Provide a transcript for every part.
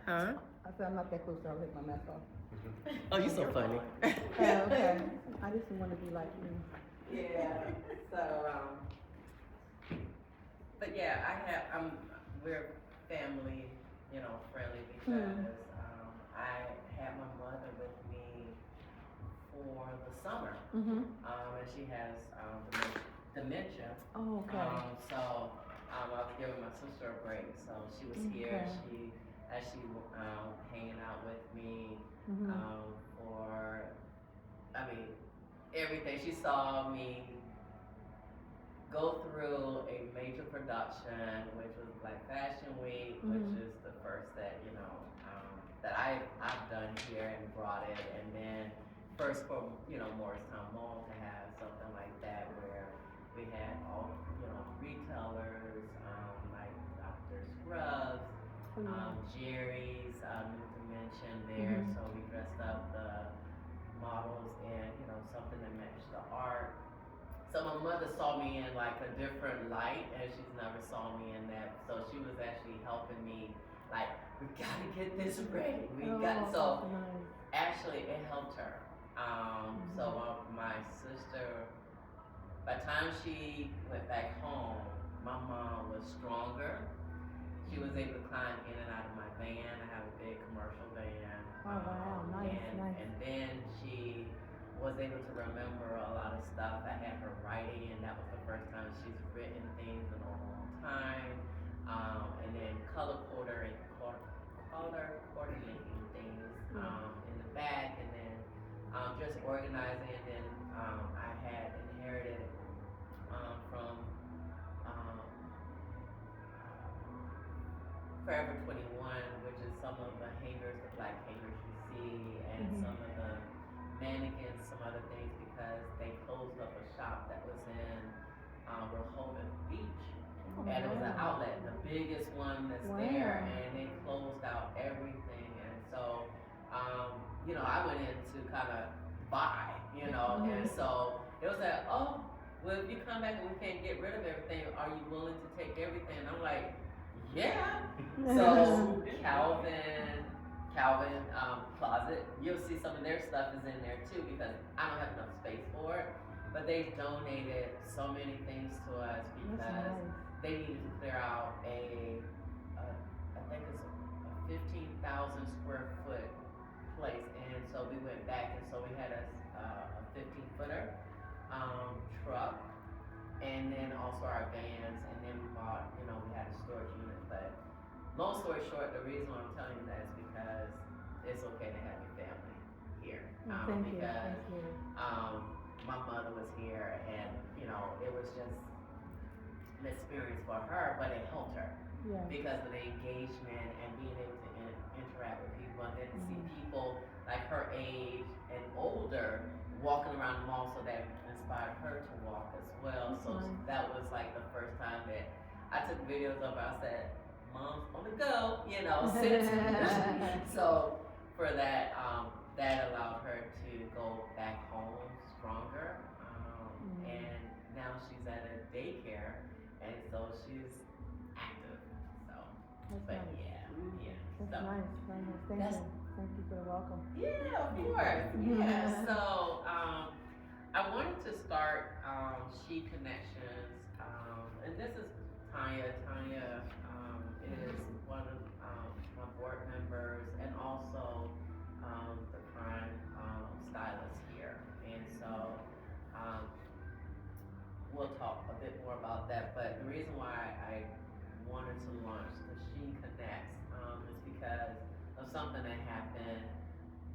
Huh? I said I'm not that close, so I'll take my mask off. Oh, you so funny. Okay. I just want to be like you. Yeah. So, but yeah, we're family, friendly because I had my mother with me for the summer, and she has dementia. Oh, okay. So I was giving my sister a break, so she was here. Okay. She hanging out with me for, I mean, everything. She saw me go through a major production, which was Black Fashion Week, which is the first that that I've done here and brought it, and then first for Morristown Mall to have something like that where we had all retailers like Dr. Scrubs, Jerry's, new dimension there, so we dressed up the models in something that matched the art. So my mother saw me in like a different light, and she's never saw me in that. So she was actually helping me, like, we gotta get this ready. Actually it helped her. So my sister, by the time she went back home, my mom was stronger. She was able to climb in and out of my van. I have a big commercial van. Oh wow, nice. And then she was able to remember a lot of stuff. I had her writing, and that was the first time she's written things in a long time. And then color coordinating things in the back, and then just organizing. And then I had inherited from Forever 21, which is some of the hangers, the black hangers you see, and some of the mannequins, some other things, because they closed up a shop that was in Rehoboth Beach. And it was an outlet, the biggest one that's there, and they closed out everything. And so, I went in to kind of buy, and so it was like, oh, well, if you come back and we can't get rid of everything, are you willing to take everything? And I'm like, yeah. So Calvin closet, you'll see some of their stuff is in there too, because I don't have enough space for it. But they donated so many things to us because they needed to clear out I think it's a 15,000 square foot place, and so we went back, and so we had a 15-footer truck, and then also our vans, and then we bought, we had a storage unit. But long story short, the reason why I'm telling you that is because it's okay to have your family here. Thank you. My mother was here, and it was just an experience for her, but it helped her because of the engagement and being able to interact with people, and then to see people like her age and older walking around the mall, so that inspired her to walk as well. So that was like the first time that I took videos of her. I said, Mom's on the go, So for that, that allowed her to go back home stronger. And now she's at a daycare, and so she's active. So, That's so, nice. Thank you for the welcome. Yeah, of course. Yeah. So I wanted to start She Connections, and this is Tanya. Tanya is one of my board members, and also the prime stylist here. And so we'll talk a bit more about that. But the reason why I wanted to launch the She Connects is because of something that happened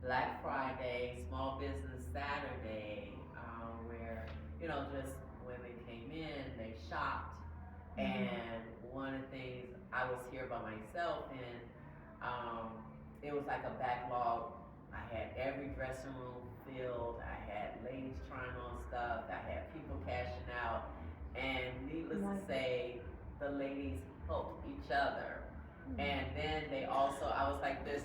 Black Friday, Small Business Saturday, where just women came in, they shopped, and one of the things, I was here by myself, and it was like a backlog. I had every dressing room filled. I had ladies trying on stuff. I had people cashing out, and needless to say, the ladies helped each other. And then they also, I was like this,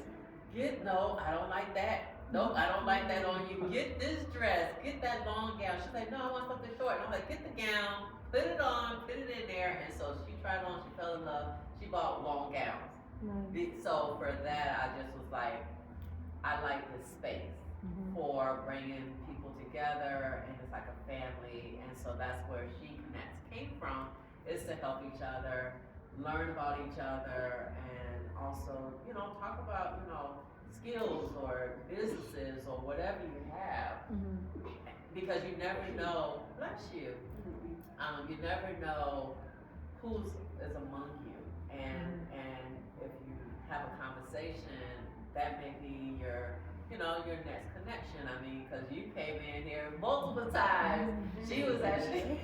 no, I don't like that. Nope, I don't like that on you. Get this dress, get that long gown. She's like, no, I want something short. And I'm like, get the gown, put it on, put it in there. And so she tried on, she fell in love. She bought long gowns. Nice. So for that, I just was like, I like this space for bringing people together, and it's like a family, and so that's where She Connects came from, is to help each other, learn about each other, and also, talk about, skills or businesses or whatever you have, because you never know, bless you, you never know who's is among you, and if you have a conversation, that may be your next connection. I mean, because you came in here multiple times. She was actually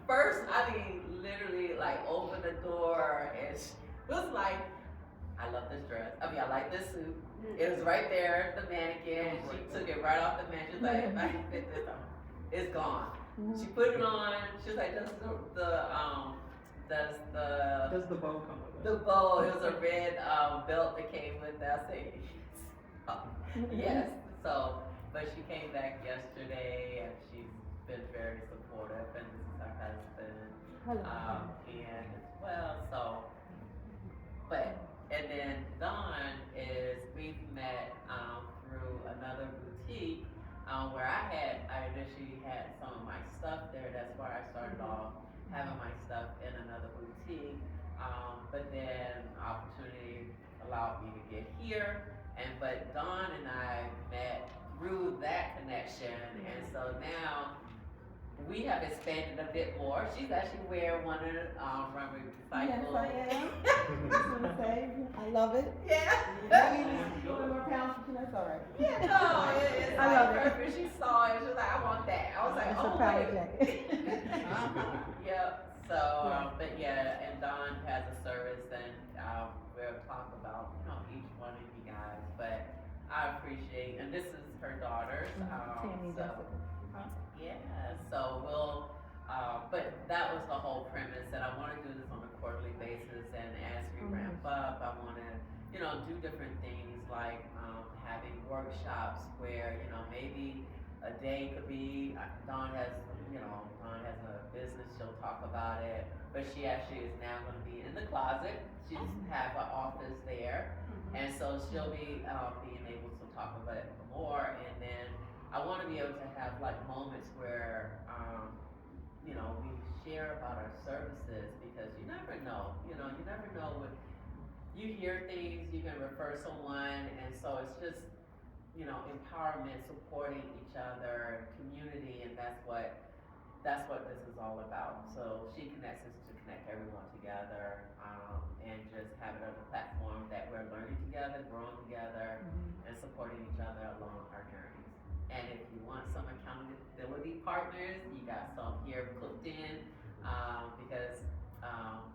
first. I mean, literally, like opened the door and she was like, "I love this dress. I mean, I like this suit." It was right there, the mannequin. She took it right off the mannequin. She was like, "If I can fit this on, it's gone." She put it on. She was like, "Does the bow come with it?" The bow, it was a red belt that came with that. I said, yes. So, but she came back yesterday, and she's been very supportive, and this is her husband, and as well. So, and then Dawn we've met through another boutique where I initially had some of my stuff there. That's where I started off having my stuff in another boutique. But then opportunity allowed me to get here, but Dawn and I met through that connection, and so now we have expanded a bit more. She's actually wearing one of the Runway Recycled. Yes, I am. I love it. Yeah. More pounds, that's all right. Yeah, no, it's I like love it. perfect. She saw it. She was like, I want that. I was like, It's a oh, power wait. jacket. Yep. So, but yeah, and Dawn has a service, and we'll talk about each one of you guys. But I appreciate, and this is her daughter's. Tammy, So, Jessica. yeah. So we'll. But that was the whole premise, that I want to do this on a quarterly basis, and as we ramp up, I want to, do different things like having workshops where maybe a day could be. Dawn has a business. She'll talk about it, but she actually is now going to be in the closet. She's have an office there, and so she'll be being able to talk about it more. And then I want to be able to have like moments where we share about our services, because you never know. You never know what you hear things. You can refer someone, and so it's just empowerment, supporting each other, community, and that's what this is all about. So She Connects is to connect everyone together, and just have it on a platform that we're learning together, growing together, and supporting each other along our journeys. And if you want some accountability partners, you got some here cooked in, because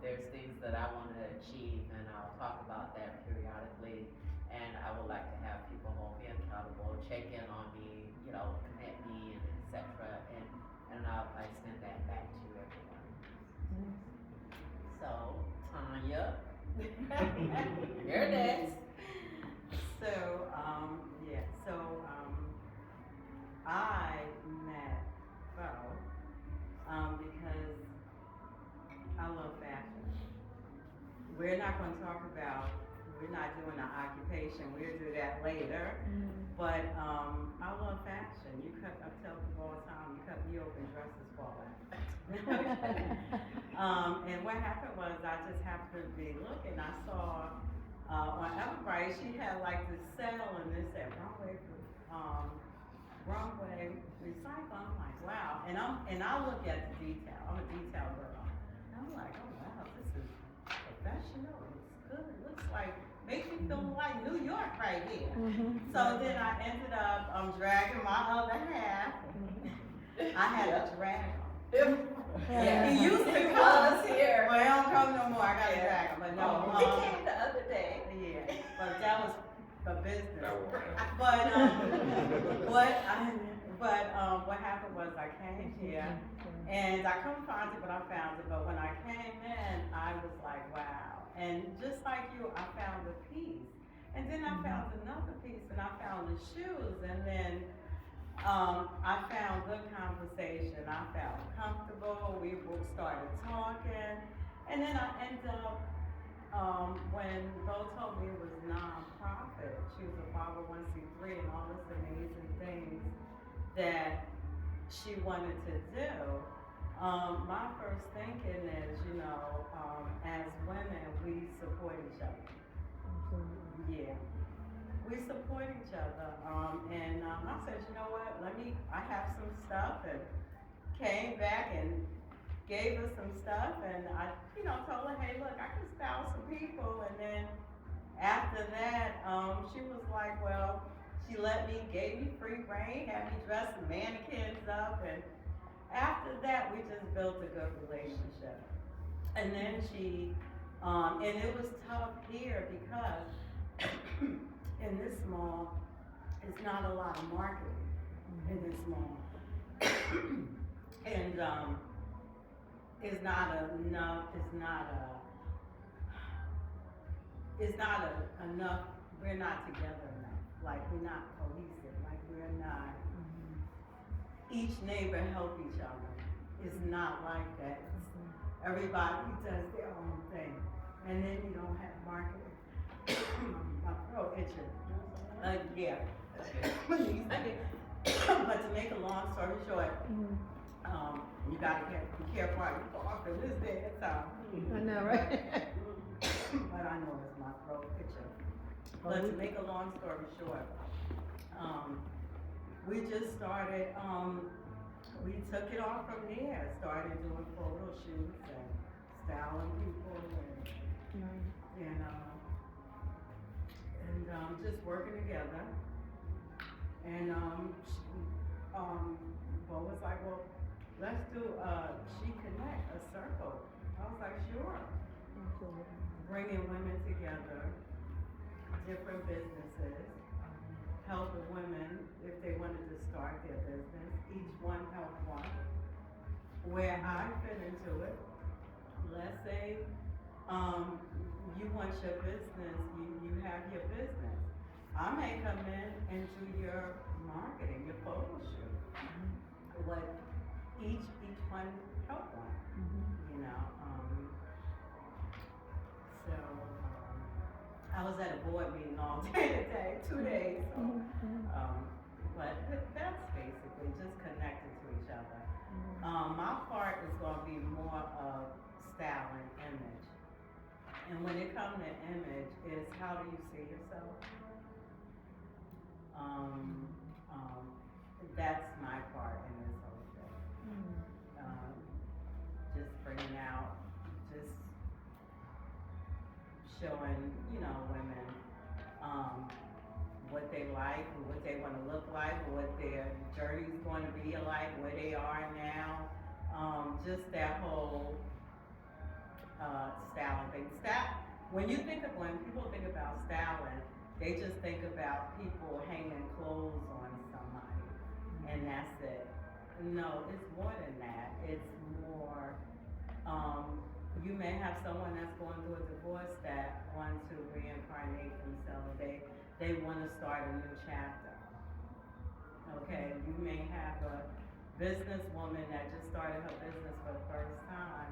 there's things that I want to achieve, and I'll talk about that periodically. And I would like to have people hold me accountable, check in on me, connect me, and etc. And I send that back to everyone. So, Tanya, you're next. I met Bo because I love fashion. We're not doing an occupation, we'll do that later. But I love fashion. I tell people all the time, you open dresses for life. And what happened was, I just happened to be looking. I saw on Everbright, she had like this sale, and this said Runway Recycled. I'm like, wow. And I look at the detail. I'm a detail girl. And I'm like, oh wow, this is professional. It's good. It looks like, makes me feel like New York right here. So then I ended up dragging my other half. I had to drag him. Yeah, He used to come here. Well, he don't come no more. I gotta drag him. But no, He came the other day. yeah, but that was for business. That was What happened was, I came here and I couldn't find it, but I found it. But when I came in, I was like, wow. And just like you, I found a piece, and then I found another piece, and I found the shoes, and then I found good conversation. I felt comfortable. We both started talking, and then I ended up when Bo told me it was non-profit, she was a 501c3 and all this amazing things that she wanted to do, my first thinking is, as women, we support each other. Yeah. We support each other. I said, you know what, I have some stuff, and came back and gave her some stuff, and I, told her, hey, look, I can style some people, and then after that, she was like, well, she gave me free reign, had me dress some mannequins up, and after that, we just built a good relationship. And then and it was tough here because in this mall, it's not a lot of marketing in this mall. And it's not enough, enough, we're not together enough. Like, we're not cohesive, like we're not, each neighbor help each other. It's not like that. Everybody does their own thing. And then you don't have marketing. My throat itching. Yeah. But to make a long story short, you gotta be careful how you talk, cause it's dead time. I know, right? But I know it's my throat itching. But to make a long story short, we just started, we took it off from there, started doing photo shoots and styling people and just working together. And Bo was like, well, let's do She Connect, a circle. I was like, sure. Bringing women together, different businesses, helping women if they wanted to start their business. Each one helped one. Where I fit into it, let's say you want your business, you have your business. I may come in and do your marketing, your photo shoot. What each one help one, So I was at a board meeting all day today, 2 days. So, but that's basically just connected to each other. My part is going to be more of style and image. And when it comes to image, is how do you see yourself? That's my part in this whole thing. Just bringing out, just showing, women what they like, what they want to look like, what their journey's going to be like, where they are now. Just that whole styling thing. When people think about styling, they just think about people hanging clothes on somebody, and that's it. No, it's more than that. It's more, you may have someone that's going through a divorce that wants to reincarnate themselves. They want to start a new chapter. Okay, you may have a businesswoman that just started her business for the first time,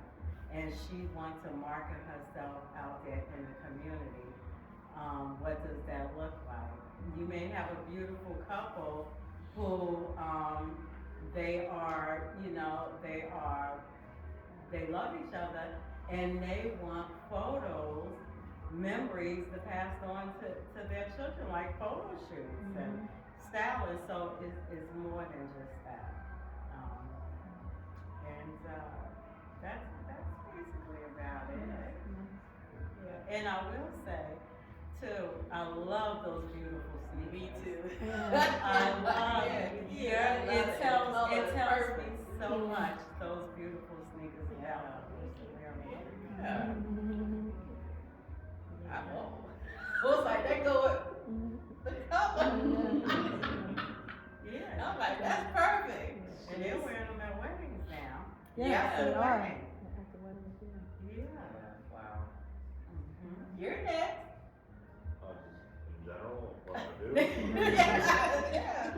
and she wants to market herself out there in the community. What does that look like? You may have a beautiful couple who they love each other, and they want photos, memories to pass on to their children, like photo shoots and styling. So it's more than just that. That's basically about it. Yeah. And I will say, too, I love those beautiful sneakers. Me too. I love it. It tells me so much, those beautiful sneakers. Yeah. I was like, they go with the color. Yeah. I'm like, that's perfect. And they're wearing them at weddings now. Yeah, they are. wedding. Yeah. Wow. You're next. Just in general, what I do. Yeah.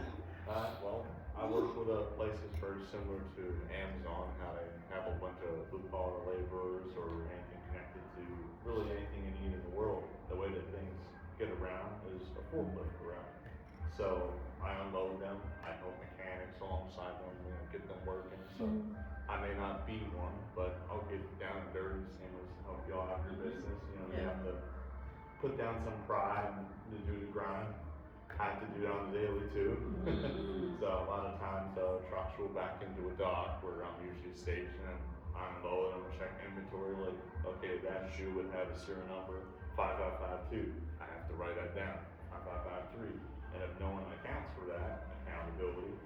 Well, I work with places for very similar to Amazon, how they have a bunch of blue collar laborers or anything connected to really anything you need in the world. The way that things get around is a forklift around. So I unload them, I help mechanics alongside them, get them working. So I may not be one, but I'll get down and dirty, same as help y'all out your business. You have to put down some pride and to do the grind. I have to do it on the daily too. So a lot of times trucks will back into a dock where I'm usually stationed and I'm unload them, check inventory, like, okay, that shoe would have a serial number 5552. I have to write that down, 5553. And if no one accounts for that, accountability,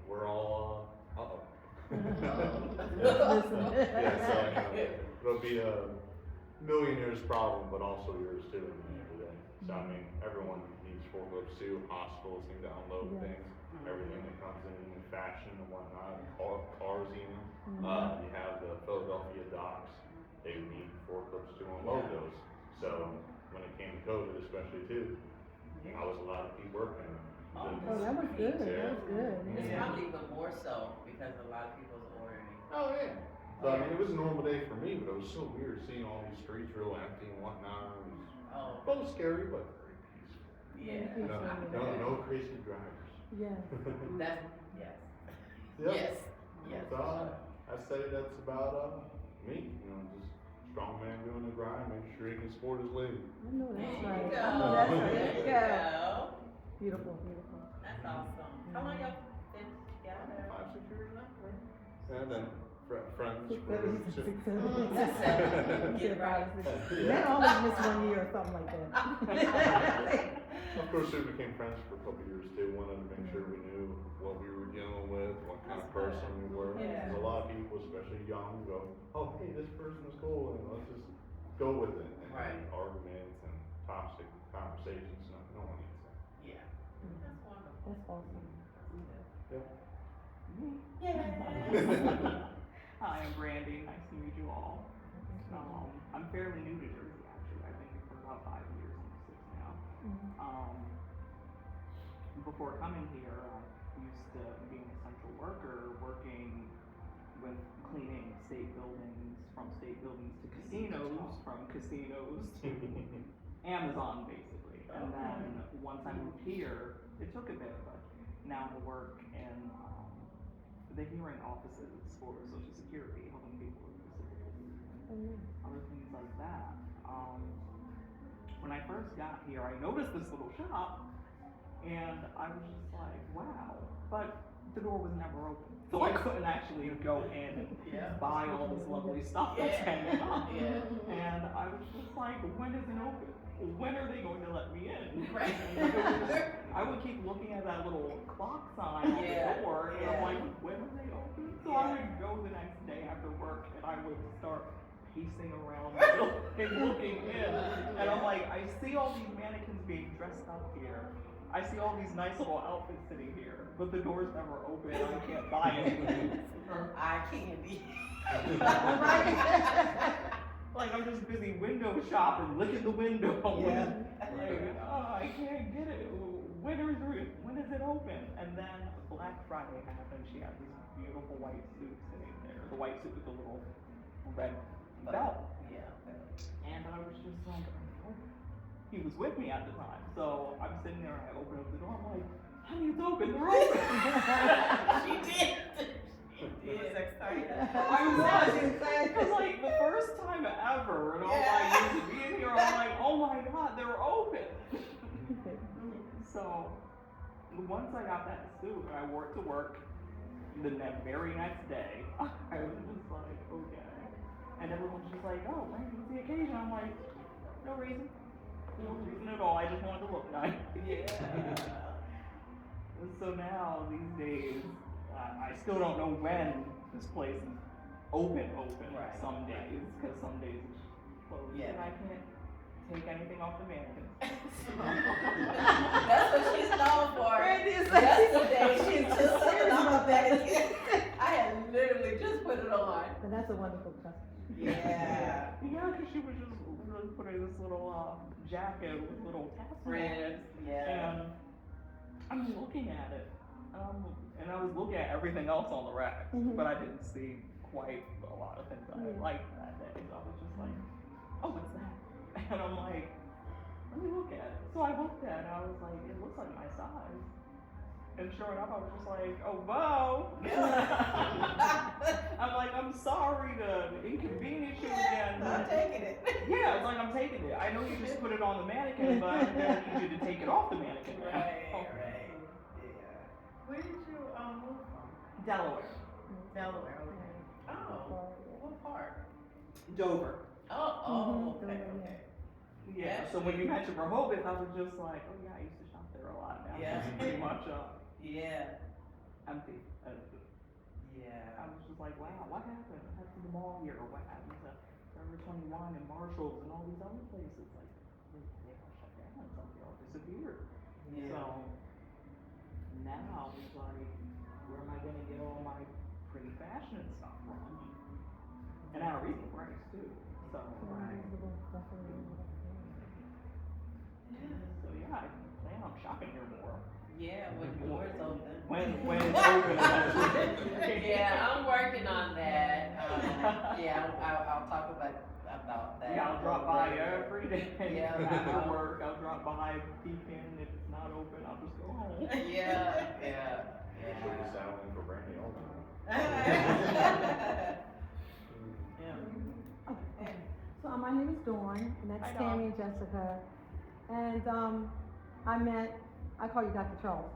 we're all, yeah, so it'll be a millionaire's problem, but also yours too at the end of the day. So I mean, everyone needs forklifts too, hospitals need to unload things, everything that comes in fashion and whatnot, cars even. You have the Philadelphia docks, they need forklifts to unload those. So when it came to COVID especially too, I was allowed to keep working. Oh, that was good, that was good. It's probably even more so because a lot of people's ordering. Oh yeah. So I mean, it was a normal day for me, but it was so weird seeing all these streets real empty and whatnot. It was both scary, but very peaceful. Yeah. No crazy drivers. Yeah. That's, yes. Yep. Yes. Yes. So I say that's about me. Just strong man doing the grind, make sure he can support his lady. I know that's There right. you I know that's go. right. There you Yeah. go. Beautiful, beautiful. That's awesome. How long y'all been together? 5-6 years now. And then friends. 6, 7, we're 6, just- 7. Get it right. Men always miss 1 year or something like that. Of course, we became friends for a couple of years too. Wanted to make sure we knew what we were dealing with, what kind of person we were. Yeah. Because a lot of people, especially young, go, "Oh, hey, this person is cool," and let's just go with it. And Right. Arguments and toxic conversations, no one needs that. Yeah. That's wonderful. That's awesome. Hi, I'm Brandy. Nice to meet you all. I'm fairly new to Jersey, actually. I've been here for about 5 years, almost 6 now. Before coming here, I used to be an essential worker, working with cleaning state buildings, from state buildings to casinos, from casinos to Amazon, basically. And then once I moved here, it took a bit, but now I work in the hearing offices for Social Security, helping people with disabilities and other things like that. When I first got here, I noticed this little shop, and I was just like, wow. But the door was never open, so I couldn't actually go in and buy all this lovely stuff that's hanging up. And I was just like, when is it open? When are they going to let me in? Right. I would keep looking at that little clock sign on the door, and I'm like, when are they open? So I would go the next day after work, and I would start pacing around the building, looking in, and I'm like, I see all these mannequins being dressed up here. I see all these nice little outfits sitting here, but the door's never open, and I can't buy anything. Eye candy. Like, I'm just busy window shopping, licking the window. Like, oh, I can't get it. When is it open? And then Black Friday happened. She had this beautiful white suit sitting there. The white suit with the little red belt. And I was just like, oh. He was with me at the time. So I'm sitting there, I open up the door, I'm like, honey, it's open, they're open. She did. She was excited. I was, because like the first time ever, and I'm like, used to be in here, I'm like, oh my God, they're open. So once I got that suit, and I wore it to work, the very next day, I was just like, okay. And everyone's just like, oh, when's the occasion? I'm like, no reason. No reason at all, I just wanted to look nice. So now, these days, I still don't know when this place is open Right. some days, because some days it's closed, and I can't take anything off the mannequins. That's what she's known for. Yesterday, she's just sitting on that. I had literally just put it on. And that's a wonderful custom. Yeah. Yeah, because she was just really putting this little jacket with little tassels on it. Friends, yeah. And I'm looking at it, And I was looking at everything else on the rack, Mhm. but I didn't see quite a lot of things that I liked that day. So I was just like, oh, what's that? And I'm like, let me look at it. So I looked at it, and I was like, it looks like my size. And sure enough, I was just like, oh, Bo. I'm like, I'm sorry to inconvenience you again. I'm taking it. Yeah, it's like I'm taking it. I know you just put it on the mannequin, but I'm gonna need you to take it off the mannequin. Right. Yeah. Where did you move from? Delaware. Delaware. Okay. Oh. What part? Dover. Oh. Okay. Dover, Okay. Yeah, so when you mentioned Rehoboth, I was just like, oh yeah, I used to shop there a lot now. Yeah. It's pretty much Yeah. empty. Yeah. I was just like, wow, what happened? What happened to the mall here? Or what happened to Forever 21 and Marshalls and all these other places? Like, they all shut down, some of they all disappeared. Yeah. So now it's like, where am I gonna get all my pretty fashion and stuff from? And at a reasonable price too. So so yeah, I plan on shopping here more. Yeah, when doors open. When it's open eventually. Yeah, I'm working on that. Yeah, I'll talk about that. Yeah, I'll drop by every day Yeah. after work. I'll drop by, peek in. If it's not open, I'll just go home. Yeah. Make sure you're saddling for Brandy all the Yeah. So my name is Dawn, and that's Hi, Tammy and Jessica. And I call you Dr. Charles.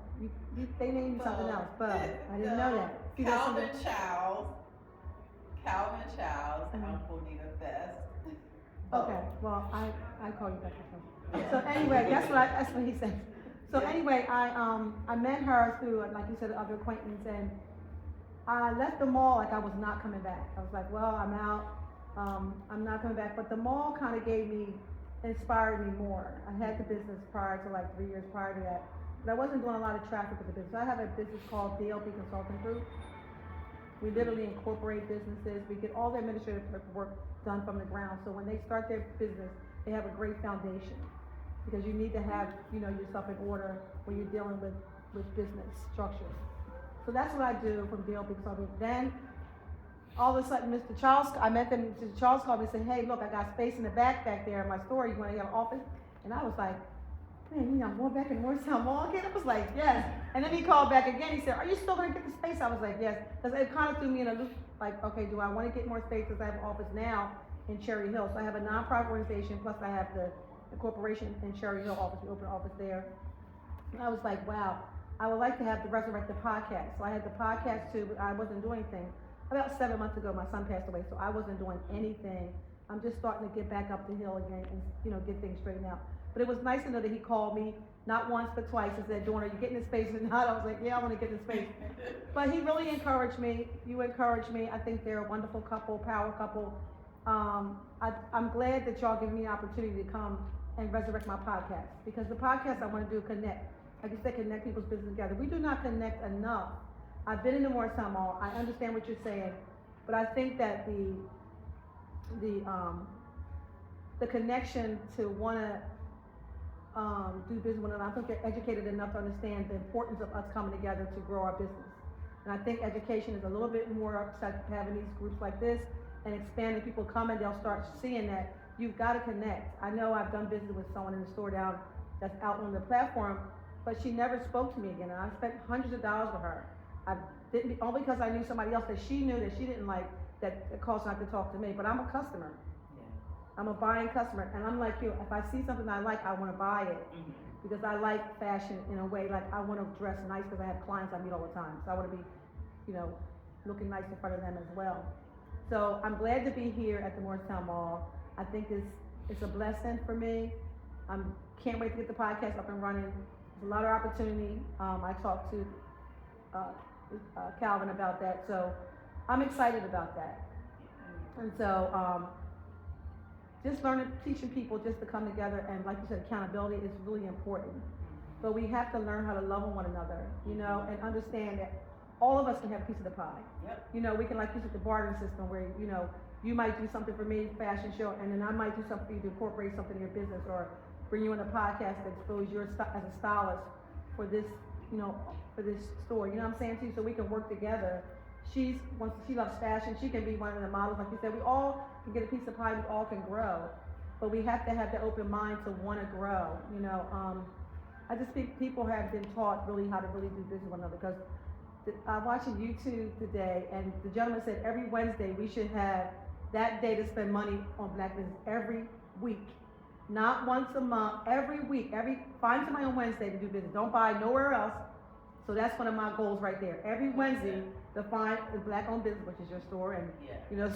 They named you something else, but I didn't know that. See, that's Calvin something- Childs. Uh-huh. I'm Bonita Best. Okay, well, I call you Dr. Charles. So anyway, that's what he said. So anyway, I met her through, like you said, other acquaintance, and I left the mall like I was not coming back. I was like, well, I'm out, I'm not coming back, but the mall kind of inspired me more. I had the business prior to like 3 years prior to that, but I wasn't doing a lot of traffic with the business. I have a business called DLP Consulting Group. We literally incorporate businesses. We get all the administrative work done from the ground. So when they start their business, they have a great foundation, because you need to have, yourself in order when you're dealing with business structure. So that's what I do from DLP Consulting. Then all of a sudden, Mr. Charles, I met them, Mr. Charles called me and said, hey, look, I got space in the back there in my store. You want to have an office? And I was like, man, I'm going back in Morristown Mall again? I was like, yes. And then he called back again. He said, are you still going to get the space? I was like, yes. Because it kind of threw me in a loop, like, okay, do I want to get more space? Because I have an office now in Cherry Hill. So I have a nonprofit organization, plus I have the corporation in Cherry Hill office. We opened an office there. And I was like, wow, I would like to have the Resurrect the podcast. So I had the podcast too, but I wasn't doing anything. About 7 months ago, my son passed away, so I wasn't doing anything. I'm just starting to get back up the hill again and, get things straightened out. But it was nice to know that he called me, not once but twice, and said, Dawn, are you getting in space or not? I was like, yeah, I want to get in space. But he really encouraged me. You encouraged me. I think they're a wonderful couple, power couple. I'm glad that y'all give me an opportunity to come and resurrect my podcast, because the podcast I want to do connect. Like you said, connect people's business together. We do not connect enough. I've been in the Morristown Mall. I understand what you're saying, but I think that the connection to want to do business with another, I think they're educated enough to understand the importance of us coming together to grow our business. And I think education is a little bit more upset having these groups like this and expanding. People coming, they'll start seeing that you've got to connect. I know I've done business with someone in the store down that's out on the platform, but she never spoke to me again, and I spent hundreds of dollars with her. I didn't, only because I knew somebody else that she knew that she didn't like, that it caused her not to talk to me, but I'm a customer. I'm a buying customer, and I'm like you, if I see something I like, I want to buy it, because I like fashion in a way, like I want to dress nice because I have clients I meet all the time, so I want to be, looking nice in front of them as well. So I'm glad to be here at the Morristown Mall. I think it's a blessing for me. Can't wait to get the podcast up and running. There's a lot of opportunity. I talked to Calvin about that, so I'm excited about that. And so just teaching people just to come together, and like you said, accountability is really important. But we have to learn how to love one another, and understand that all of us can have a piece of the pie. Yep. We can, like you said, the bartering system where, you might do something for me, fashion show, and then I might do something for you to incorporate something in your business, or bring you on a podcast that expose you as a stylist for this you know, for this store, you know what I'm saying, too, so we can work together. She loves fashion, she can be one of the models, like you said, we all can get a piece of pie, we all can grow, but we have to have the open mind to wanna grow, you know, I just think people have been taught really how to really do business with one another, because I'm watching YouTube today, and the gentleman said every Wednesday we should have that day to spend money on black business every week. Not once a month, every week, find somebody on Wednesday to do business, don't buy nowhere else. So that's one of my goals right there, every Wednesday to find a black owned business, which is your store, and, you know,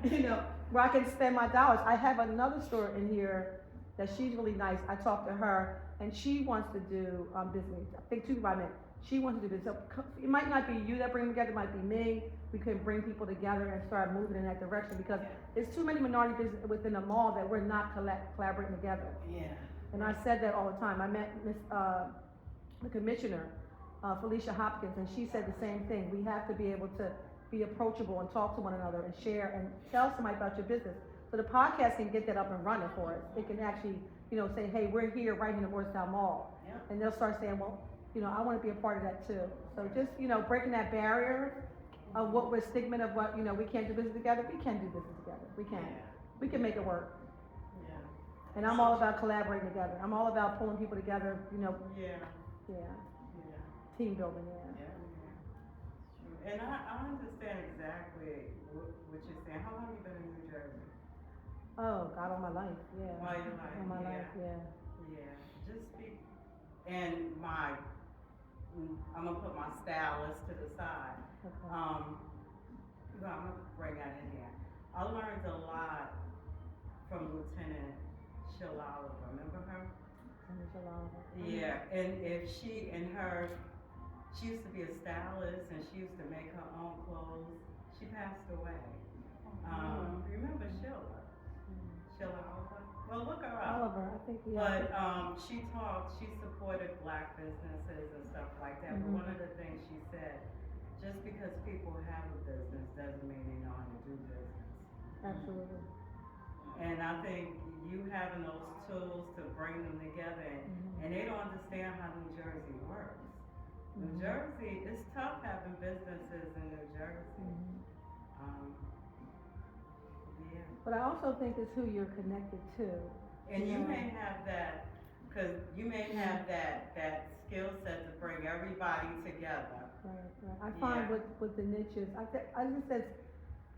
you know, where I can spend my dollars. I have another store in here that she's really nice, I talked to her, and she wants to do, business, I think too, I meant, she wants to do business, so it might not be you that bring them together, it might be me, we can bring people together and start moving in that direction, because there's too many minority business within the mall that we're not collaborating together. Yeah. And I said that all the time, I met the commissioner, Felicia Hopkins, and she said the same thing, we have to be able to be approachable and talk to one another and share and tell somebody about your business. So the podcast can get that up and running for us, it can actually, you know, say, hey, we're here right in the Morristown Mall. Yeah. And they'll start saying, well, you know, I wanna be a part of that too. So just, you know, breaking that barrier of what we're stigma of what, you know, we can't do business together, we can do business together, we can. We can make it work. Yeah. And I'm all about collaborating together, I'm all about pulling people together, you know, Yeah. yeah, Yeah. team building, yeah. Yeah. And I understand exactly what you're saying. How long have you been in New Jersey? Oh, God, all my life, yeah. All your life, All my yeah. life, yeah. Yeah, just speak, and I'm gonna put my stylist to the side. Okay. I'm gonna bring that in here. I learned a lot from Lieutenant Shalala, remember her? Yeah, and she used to be a stylist, and she used to make her own clothes. She passed away. Remember Sheila? Sheila Oliver? Well, look her up. Oliver, I think, yeah. But she supported black businesses and stuff like that. But one of the things she said, just because people have a business doesn't mean they know how to do business. Absolutely. And I think you having those tools to bring them together, and they don't understand how New Jersey works. New Jersey, it's tough having businesses in New Jersey. Yeah. But I also think it's who you're connected to. And you may have that, cause you may have that skill set to bring everybody together. Right. I find with the niches, I just said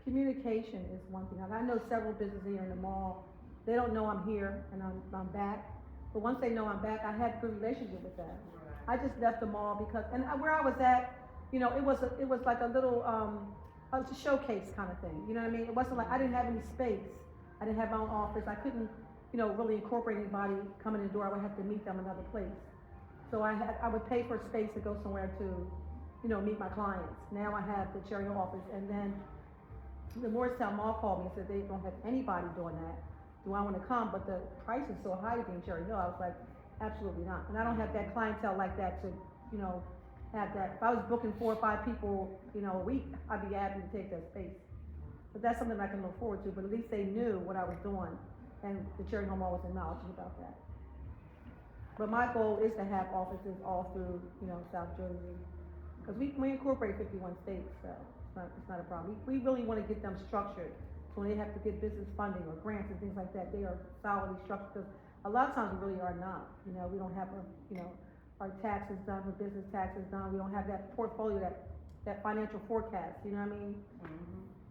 communication is one thing. I know several businesses here in the mall, they don't know I'm here and I'm back. But once they know I'm back, I had a good relationship with them. Right. I just left the mall because, and where I was at, you know, it was like a little, a showcase kind of thing. You know what I mean? It wasn't like, I didn't have any space. I didn't have my own office. I couldn't, you know, really incorporate anybody coming in the door. I would have to meet them another place. So I would pay for space to go somewhere to, you know, meet my clients. Now I have the Cherry Hill office, and then the Morristown Mall called me and said they don't have anybody doing that. Do I want to come? But the price is so high to be in Cherry Hill. I was like, absolutely not. And I don't have that clientele like that to, you know, have that. If I was booking 4 or 5 people, you know, a week, I'd be happy to take that space. But that's something I can look forward to. But at least they knew what I was doing, and the Cherry Hill Mall was knowledgeable about that. But my goal is to have offices all through, you know, South Jersey, because we incorporate 51 states, so it's not a problem. We really want to get them structured, so when they have to get business funding or grants and things like that, they are solidly structured. Because a lot of times we really are not. You know, we don't have our taxes done, our business taxes done. We don't have that portfolio, that financial forecast. You know what I mean?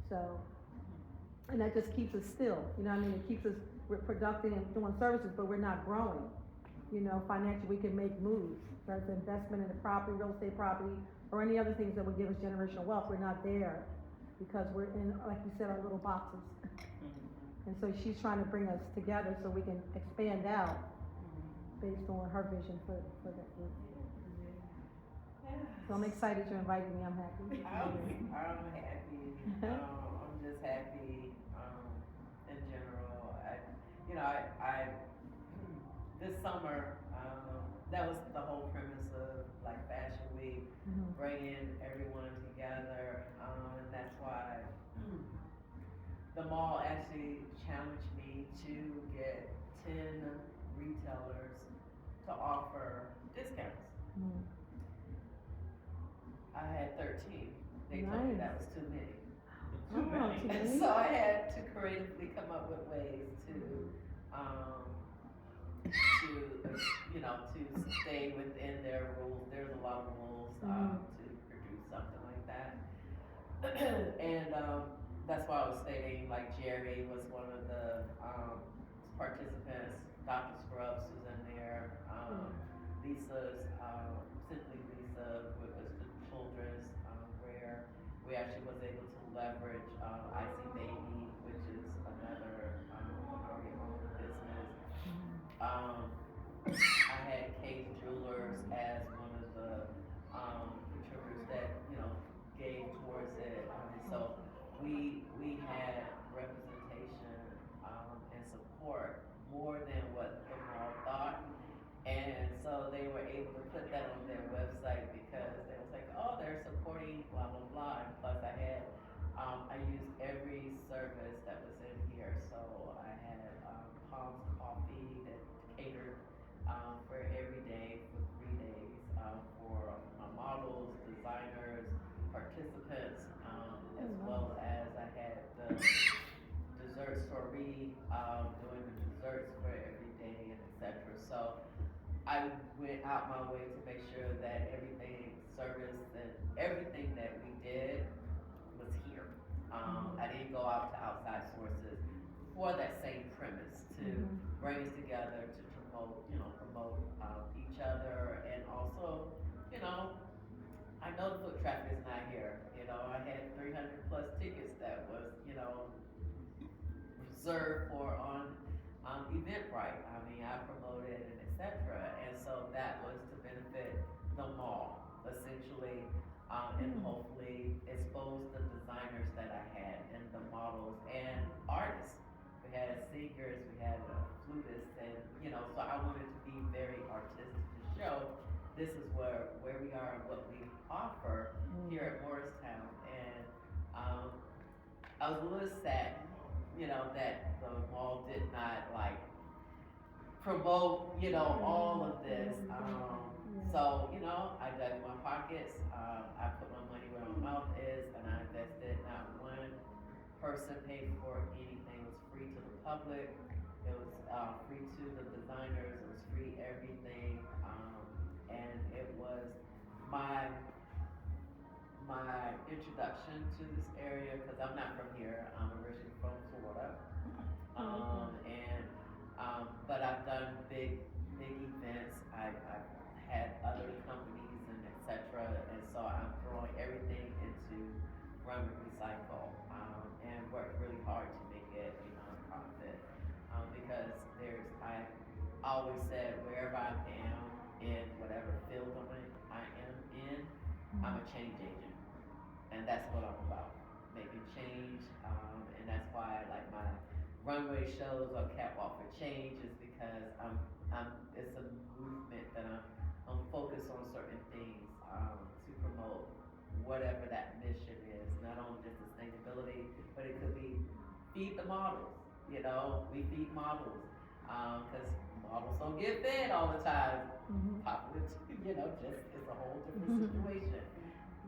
So, and that just keeps us still. You know what I mean? It keeps us productive and doing services, but we're not growing. You know, financially we can make moves. Whether it's investment in the property, real estate property, or any other things that would give us generational wealth. We're not there because we're in, like you said, our little boxes. And so she's trying to bring us together so we can expand out based on her vision for that group. So I'm excited you're inviting me. I'm happy. I'm happy. I'm just happy in general. I this summer, that was the whole premise of like Fashion Week, bringing everyone together, and that's why the mall actually challenged me to get 10 retailers to offer discounts. Mm. I had 13. They told me that was too many. Too Oh, many. too And many? so I had to creatively come up with ways um, to stay within their rules. There's a lot of rules, to produce something like that. And, that's why I was stating, like, Jerry was one of the, participants, Dr. Scrubs was in there, Lisa's, Simply Lisa, was the children's, where we actually was able to leverage, Icy Baby, which is another, minority-owned business. I had Kay's Jewelers as one of the, contributors that, gave towards it. So we had representation, and support more than what the mall thought. And so they were able to put that on their website because they was like, oh, they're supporting blah, blah, blah. And plus I used every service that was in here. So I had, Palms Coffee that catered, for every day for 3 days, for models, designers, participants, as well as I had the dessert soiree, doing the desserts for every day and etc. So I went out my way to make sure that everything service and everything that we did was here. I didn't go out to outside sources for that same premise to bring us together to promote each other, and also, I know the foot traffic is not here. I had 300 plus tickets that was, reserved for on Eventbrite. I mean, I promoted and etc. And so that was to benefit the mall, essentially, and hopefully expose the designers that I had and the models and artists. We had singers, we had flutists, and so I wanted to be very artistic to show this is where we are and what we offer here at Morristown. And I was a little sad, that the mall did not like promote, all of this. So, I dug in my pockets, I put my money where my mouth is, and I invested. Not one person paid for anything. It was free to the public, it was free to the designers, it was free everything, and it was my introduction to this area, because I'm not from here, I'm originally from Florida. But I've done big events, I've had other companies and etc. And so I'm throwing everything into Runway Recycled, and worked really hard to make it a nonprofit, because I always said wherever I am in whatever field I am in, I'm a change agent, and that's what I'm about, making change, and that's why like my runway shows or Catwalk for Change is because it's a movement that I'm focused on certain things, to promote whatever that mission is, not only just sustainability, but it could be feed the models, we feed models, cause models don't get fed all the time, popular, just, it's a whole different situation.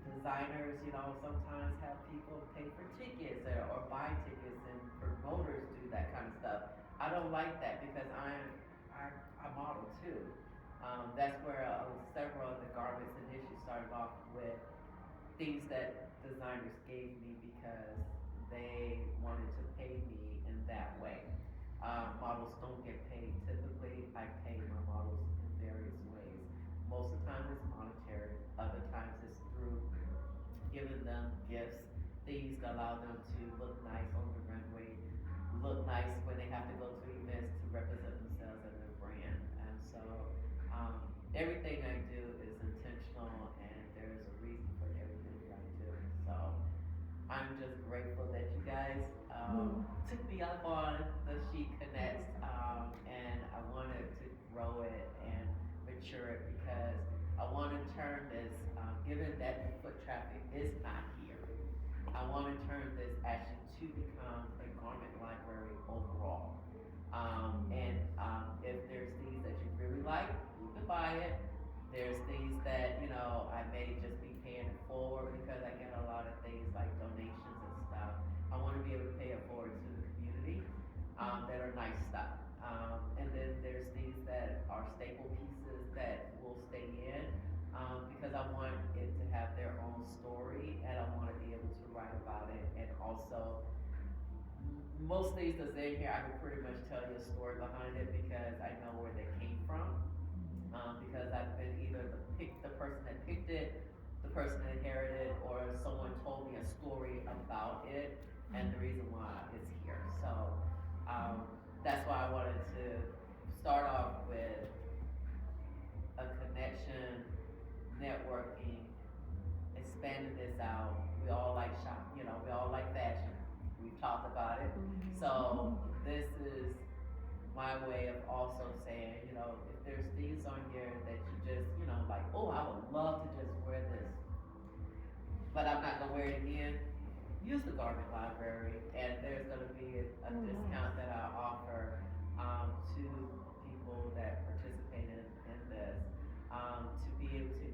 Designers, sometimes have people pay for tickets or buy tickets, and promoters do that kind of stuff. I don't like that because I model too. That's where several of the garments initially started off with things that designers gave me because they wanted to pay me in that way. Models don't get paid typically. I pay my models in various ways. Most of the time it's monetary, other times it's through giving them gifts, things that allow them to look nice on the runway, look nice when they have to go to events to represent themselves and their brand. And so everything I do is intentional, and there's a reason for everything that I do. So I'm just grateful that you guys took me up on the She Connects, and I wanted to grow it and mature it because I want to turn this, given that the foot traffic is not here, I want to turn this actually to become a garment library overall. And if there's things that you really like, you can buy it. There's things that, you know, I may just be paying it forward because I get a lot of things like donations and stuff. I wanna be able to pay it forward to the community, that are nice stuff. And then there's things that are staple pieces that will stay in, because I want it to have their own story and I wanna be able to write about it. And also, most things that's in here, I can pretty much tell you a story behind it because I know where they came from. Because I've been either the person that picked it, the person that inherited, or someone told me a story about it and the reason why it's here. So, that's why I wanted to start off with a connection, networking, expanding this out. We all like shop, you know, we all like fashion. We've talked about it. So this is my way of also saying, you know, if there's things on here that you just, you know, like, oh, I would love to just wear this, but I'm not gonna wear it again, use the garment library, and there's gonna be a discount that I offer, to people that participate in this, to be able to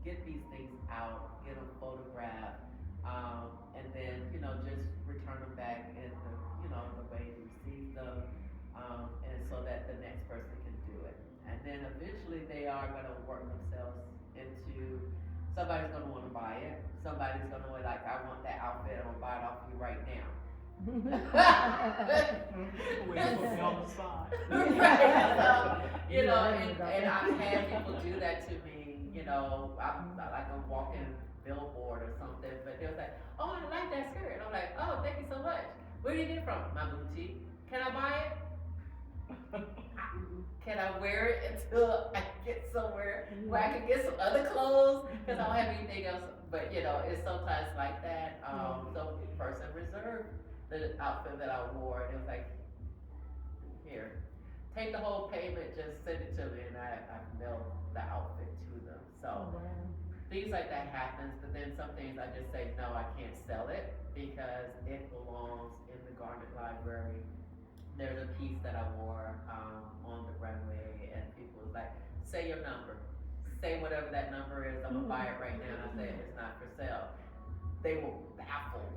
get these things out, get them photographed, and then, you know, just return them back in the, you know, the way you received them, and so that the next person can do it. And then eventually they are gonna work themselves into, somebody's gonna wanna buy it, somebody's gonna be like, I want that outfit, I'm gonna buy it off you right now. Wait, put me on the spot. Right, so, you know, and I've had people do that to me, you know, I'm like a walking billboard or something, but they was like, oh, I like that skirt. I'm like, oh, thank you so much. Where do you get it from? My boutique. Can I buy it? Can I wear it until I get somewhere where I can get some other clothes? Cause I don't have anything else, but you know, it's sometimes like that. So the person reserved the outfit that I wore, and it was like, here, take the whole payment, just send it to me, and I mailed the outfit to them. So things like that happens, but then some things I just say, no, I can't sell it because it belongs in the garment library. There's a piece that I wore, on the runway, and people was like, say your number, say whatever that number is, I'm gonna buy it right now, and I say, it's not for sale. They were baffled,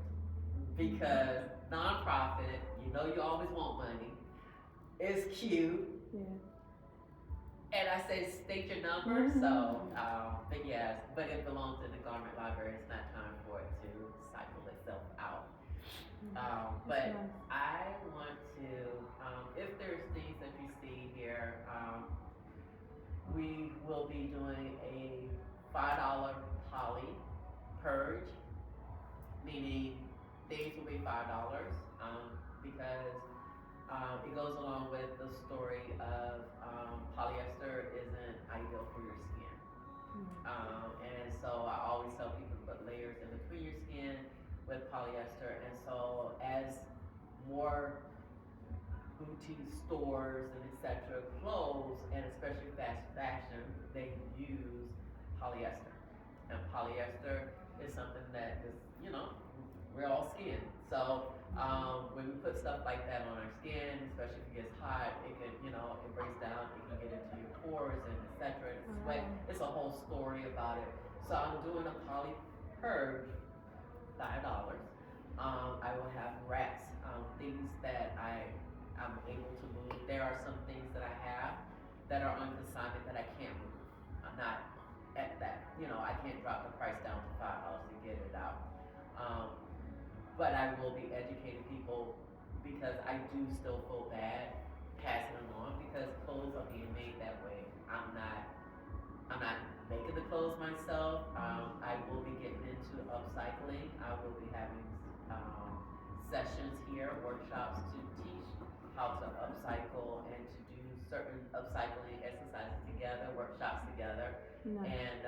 because nonprofit, you know you always want money, it's cute, and I say, state your number, so, but yes, but it belongs in the garment library, it's not time for it to cycle itself out. But I want to, if there's things that you see here, we will be doing a $5 poly purge, meaning things will be $5, because it goes along with the story of polyester isn't ideal for your skin. And so I always tell people to put layers in between your skin with polyester, and so as more boutique stores and etc. close, and especially fast fashion, they use polyester. And polyester is something that is, you know, we're all skin. So when we put stuff like that on our skin, especially if it gets hot, it can, you know, it breaks down, it can get into your pores and etc. And sweat. It's a whole story about it. So I'm doing a poly purge, $5. I will have racks, things that I'm able to move. There are some things that I have that are on consignment that I can't move. I'm not at that, you know, I can't drop the price down to $5 to get it out. But I will be educating people because I do still feel bad passing them on because clothes are being made that way. I'm not making the clothes myself. I will be getting into upcycling. I will be having sessions here, workshops to teach how to upcycle and to do certain upcycling exercises together, workshops together, and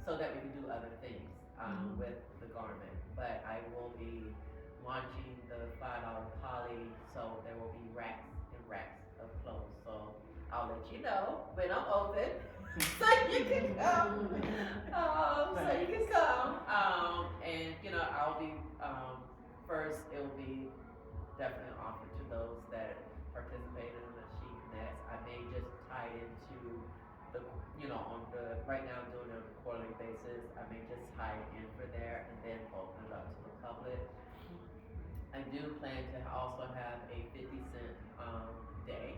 so that we can do other things with the garment. But I will be launching the $5 poly, so there will be racks and racks of clothes. So I'll let you know when I'm open. So you can come, and you know, I'll be, first it will be definitely offered to those that participated in the She Connects. I may just tie into the, you know, on right now I'm doing it on a quarterly basis. I may just tie it in for there and then open it up to the public. I do plan to also have a 50-cent, day.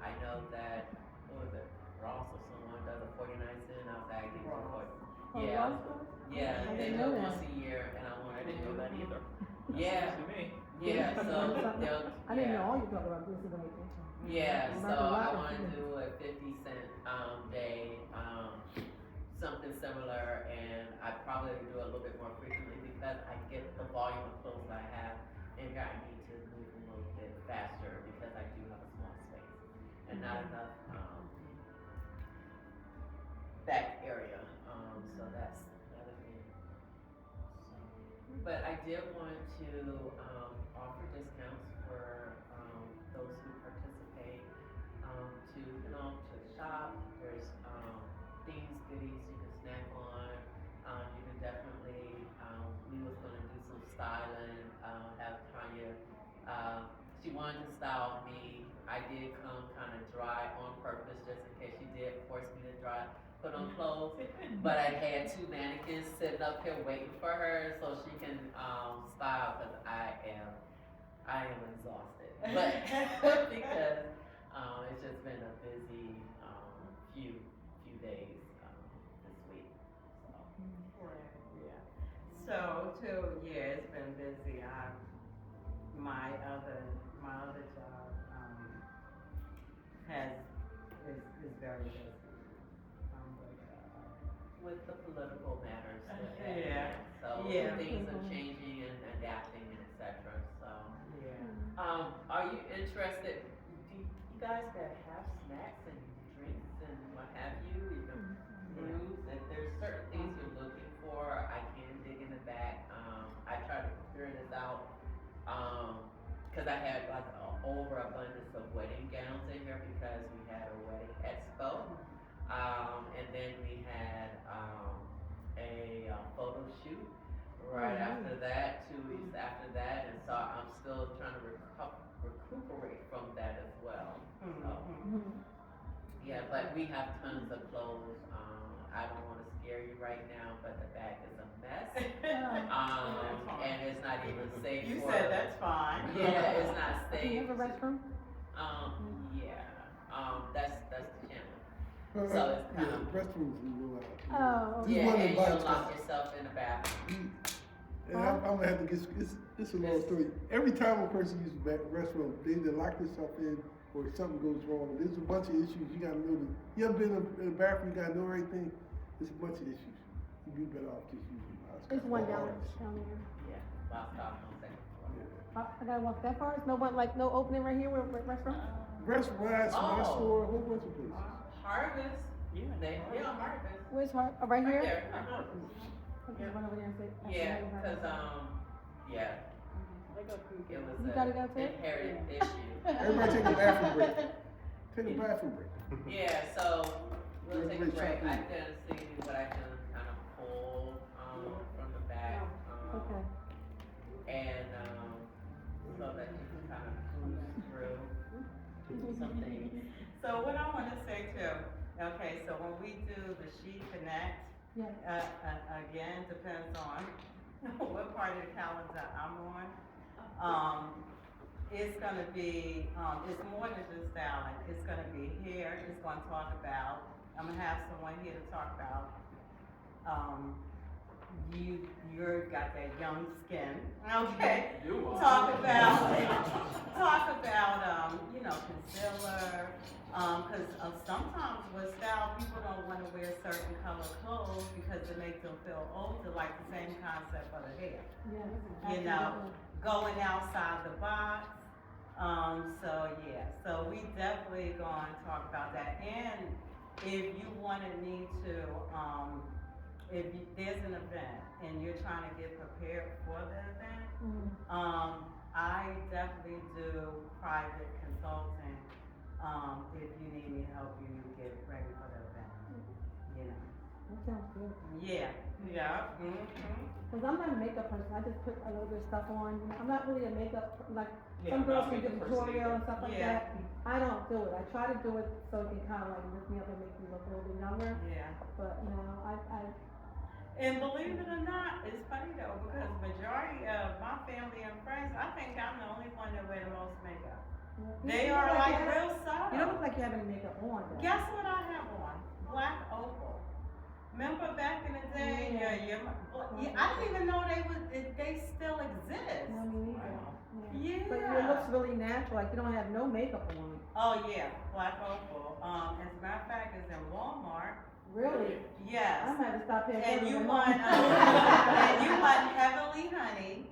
I know that, what was it, Ross or someone does a 49-cent, I was asking for Ross. 40. Oh, Yeah, Ross does? yeah, I they didn't do know it that. once a year, and I wanted I to didn't know that either. Yeah. That's news to me. Yeah, so they'll, I didn't know yeah. all you talked about this is like, Yeah, I'm so not gonna lie I to wanna you. do a 50-cent, day, something similar, and I probably do it a little bit more frequently because I get the volume of clothes I have, and I need to move a little bit faster because I do have a small space and not enough, back area, so that's another thing. So, but I did want to, offer discounts for, those who participate, to, to shop. There's, things, goodies you can snack on. You can definitely, we was gonna do some styling, have Tanya, she wanted to style me. I did come kinda dry on purpose, just in case she did force me to put on clothes. But I had 2 mannequins sitting up here waiting for her so she can, style, cause I am exhausted. But, because, it's just been a busy, few days, this week, so. Yeah. So too, yeah, it's been busy. My other job, is very busy. With the political matters that Yeah. so Yeah. things are changing and adapting and et cetera, so. Yeah. Are you interested, do you guys that have snacks and drinks and what have you, even brews, if there's certain things you're looking for, I can dig in the back, I tried to figure this out, cause I had like a overabundance of wedding gowns in here because we had a wedding expo. And then we had, a photo shoot right after that, 2 weeks after that, and so I'm still trying to recuperate from that as well. So, yeah, but we have tons of clothes, I don't wanna scare you right now, but the bag is a mess. And it's not even safe You for. said that's fine. Yeah, it's not Do safe. you have a restroom? Yeah, that's the challenge. So it's kind of. Restrooms and go out. Oh, Just Yeah, one and advice, you'll lock guys. yourself in the bathroom. And I'm gonna have to get, it's a long story. Every time a person uses the restroom, they either lock themselves in or something goes wrong. There's a bunch of issues you gotta know. You ever been in the bathroom, you gotta know everything? There's a bunch of issues. You'd be better off just using the there's one down there. Yeah, locked off on second floor. I gotta walk that far? No one, like, no opening right here where restroom? Restaurants, my Oh. store, a whole bunch of places. Harvest. Harvest. Where's her, right here? there. Okay, run over there and say. Yeah, cause, yeah, it was You a gotta go too? inherited issue. Everybody take a bathroom break. Take a bathroom break. Yeah, so we'll take a Everybody break. chop I in. can see what I can kind of pull, from the back, Okay. and, so that you can kind of cruise through some things. So what I wanna say too, okay, so when we do the She Connect, Yeah. again, depends on what part of the calendar I'm on. It's gonna be, it's more than just styling, it's gonna be hair, it's gonna talk about, I'm gonna have someone here to talk about, you're got that young skin, okay? Talk about, concealer, cause sometimes with style, people don't wanna wear certain color clothes because it makes them feel older, like the same concept for the hair. Yeah. You know, going outside the box, so we definitely gonna talk about that, and if you wanted me to, there's an event and you're trying to get prepared for the event, I definitely do private consulting, if you need me to help you get ready for the event, you know. That sounds good. Yeah, Cause I'm not a makeup person, I just put a little bit of stuff on, I'm not really a makeup, like, Yeah, some girls not can do makeup person tutorial either. and stuff like Yeah. that. I don't do it, I try to do it so it can kinda like lift me up and make me look a little bit younger, Yeah. but no, And believe it or not, it's funny though, because majority of my family and friends, I think I'm the only one that wear the most makeup. you They look are you like have- real subtle. You don't look like you have any makeup on though. Guess what I have on? Black opal. Remember back in the day, Yeah. I didn't even know they still exist. No, me neither. Yeah. But it looks really natural, like you don't have no makeup on. Oh yeah, black opal. As a matter of fact, it's in Walmart. Really? Yes. I might have to stop paying And you attention. want, and you want heavily honey,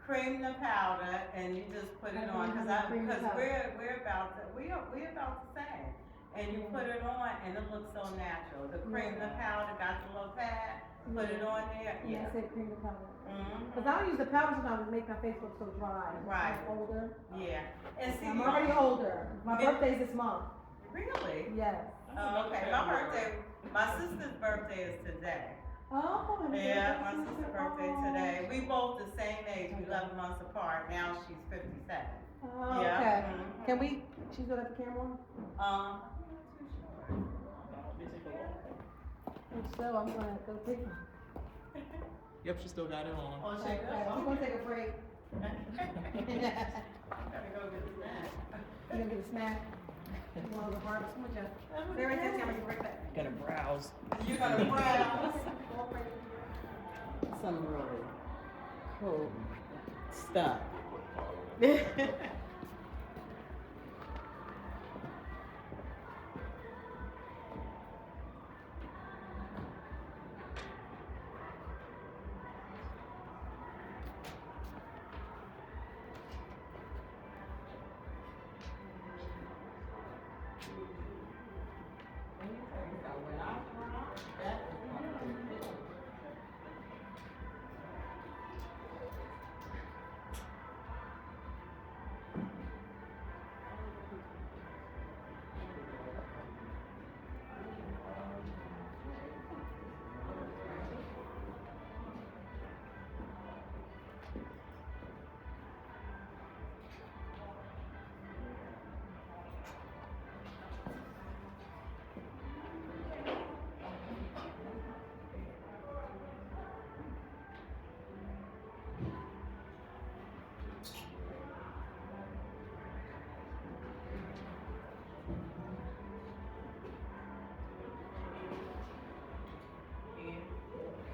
cream the powder, and you just put it on, Heavily honey, cream the because powder. we're about the same. And you put it on, and it looks so natural. The cream the powder, got the little pad, put it on there, Yeah, yeah. I said cream the powder. Mhm. Cause I don't use the powder sometimes to make my face look so dry. Right. I'm older. Yeah. And see, I'm already older. My Yeah. birthday's this month. really? Yes. Oh, okay, my sister's birthday is today. Oh, and Yeah, my sister- sister's birthday oh. today. We both the same age, we 11 months apart. Now she's 57. Oh, Yeah. okay. Mhm. Can we, she's gonna have the camera on? I'm not too sure. Let me take a look. If so, I'm gonna go take one. Yep, she still got it on. Oh, Okay, we're gonna take a break. Gotta go get a snack. You gonna get a snack? You wanna go harvest? Come on, Jeff. Stay right there, Tamara, you're right back. Gonna browse. You gonna browse some really cool stuff.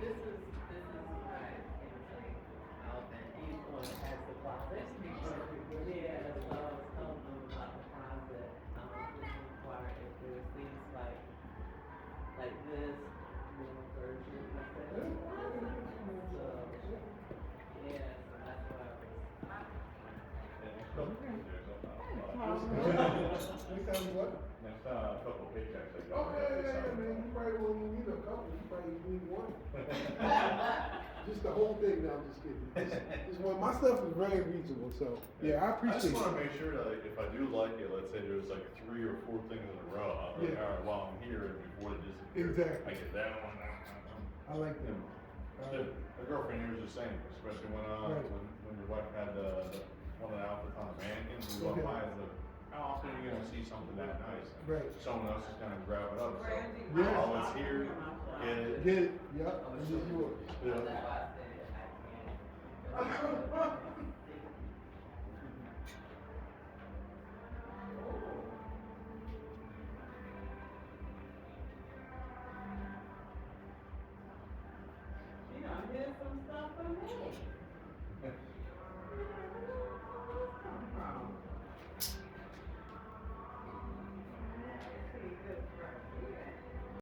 This is elephant. He's the one that has the closet. Yeah, so I was telling them about the closet. Require if there's things like this little version of it. So yeah, so that's why I was. Next time what? Next couple of paychecks I got. Oh, yeah, man, you probably won't even need a couple, you probably need one. Just the whole thing, no, I'm just kidding. Just one, my stuff is very reasonable, so, yeah, I I appreciate just wanna it. make sure that like, if I do like it, let's say there's like 3 or 4 things in a row, I'm like, Yeah. alright, while I'm here, and before it disappears. Exactly. I get that one. I like that. The girlfriend here was the same, especially Right. when your wife had one of the outfits on the mannequins, we walked Okay. by and like, how often are you gonna see something that nice? Right. Someone else is gonna grab it up, so, Yeah. while it's here, get it. Get it, yep, this is yours. Yeah. That's why I said I can't.